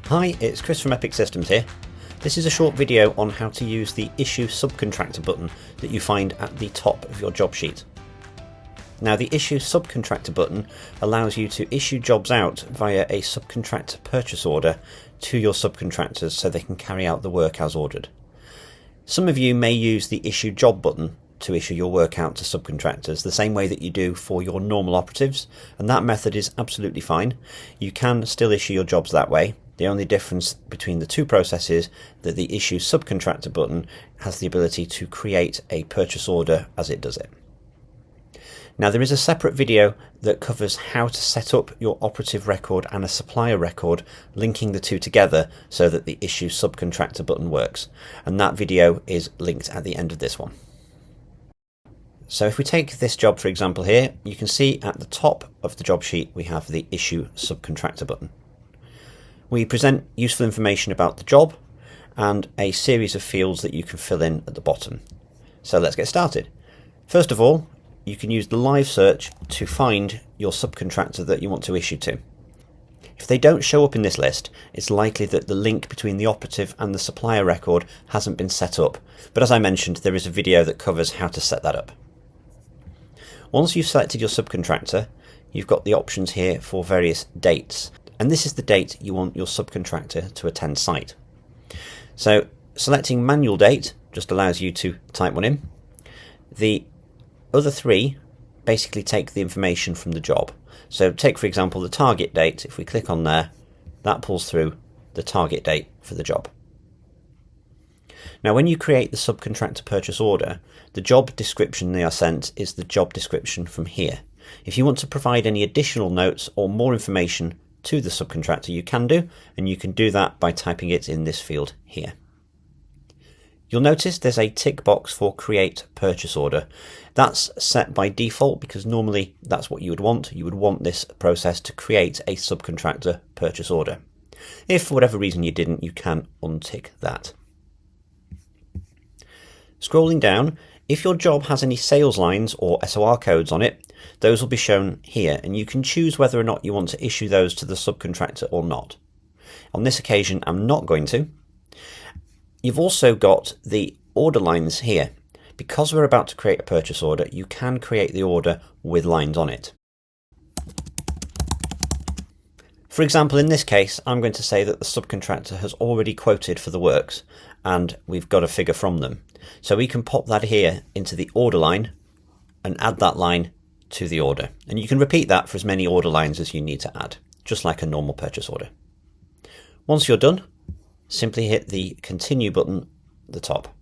Hi, it's Chris from Epic Systems here. This is a short video on how to use the Issue Subcontractor button that you find at the top of your job sheet. Now, the Issue Subcontractor button allows you to issue jobs out via a subcontractor purchase order to your subcontractors so they can carry out the work as ordered. Some of you may use the Issue Job button to issue your work out to subcontractors the same way that you do for your normal operatives, and that method is absolutely fine. You can still issue your jobs that way. The only difference between the two processes is that the Issue Subcontractor button has the ability to create a purchase order as it does it. Now, there is a separate video that covers how to set up your operative record and a supplier record, linking the two together so that the Issue Subcontractor button works, and that video is linked at the end of this one. So if we take this job, for example, here, you can see at the top of the job sheet we have the Issue Subcontractor button. We present useful information about the job and a series of fields that you can fill in at the bottom. So let's get started. First of all, you can use the live search to find your subcontractor that you want to issue to. If they don't show up in this list, it's likely that the link between the operative and the supplier record hasn't been set up. But as I mentioned, there is a video that covers how to set that up. Once you've selected your subcontractor, you've got the options here for various dates. And this is the date you want your subcontractor to attend site. So selecting manual date just allows you to type one in. The other three basically take the information from the job. So take, for example, the target date. If we click on there, that pulls through the target date for the job. Now, when you create the subcontractor purchase order, the job description they are sent is the job description from here. If you want to provide any additional notes or more information to the subcontractor, you can do, and you can do that by typing it in this field here. You'll notice there's a tick box for create purchase order. That's set by default because normally that's what you would want. You would want this process to create a subcontractor purchase order. If for whatever reason you didn't, you can untick that. Scrolling down, if your job has any sales lines or SOR codes on it, those will be shown here, and you can choose whether or not you want to issue those to the subcontractor or not. On this occasion, I'm not going to. You've also got the order lines here. Because we're about to create a purchase order, you can create the order with lines on it. For example, in this case, I'm going to say that the subcontractor has already quoted for the works, and we've got a figure from them. So we can pop that here into the order line and add that line to the order. And you can repeat that for as many order lines as you need to add, just like a normal purchase order. Once you're done, simply hit the continue button at the top,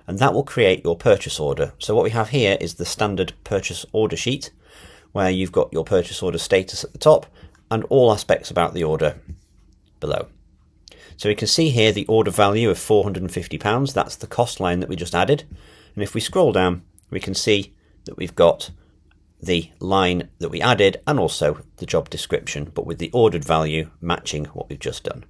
and that will create your purchase order. So what we have here is the standard purchase order sheet, where you've got your purchase order status at the top and all aspects about the order below. So we can see here the order value of £450, that's the cost line that we just added. And if we scroll down, we can see that we've got the line that we added and also the job description, but with the ordered value matching what we've just done.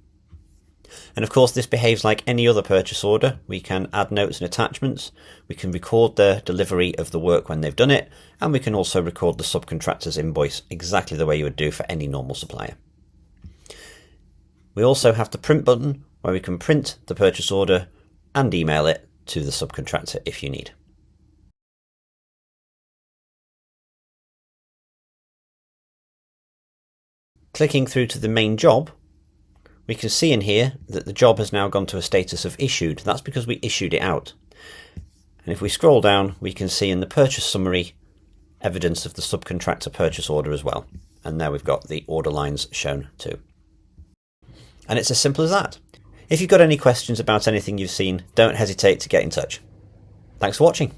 And of course, this behaves like any other purchase order. We can add notes and attachments, we can record the delivery of the work when they've done it, and we can also record the subcontractor's invoice exactly the way you would do for any normal supplier. We also have the print button where we can print the purchase order and email it to the subcontractor if you need. Clicking through to the main job, we can see in here that the job has now gone to a status of issued. That's because we issued it out. And if we scroll down, we can see in the purchase summary evidence of the subcontractor purchase order as well. And there we've got the order lines shown too. And it's as simple as that. If you've got any questions about anything you've seen, don't hesitate to get in touch. Thanks for watching.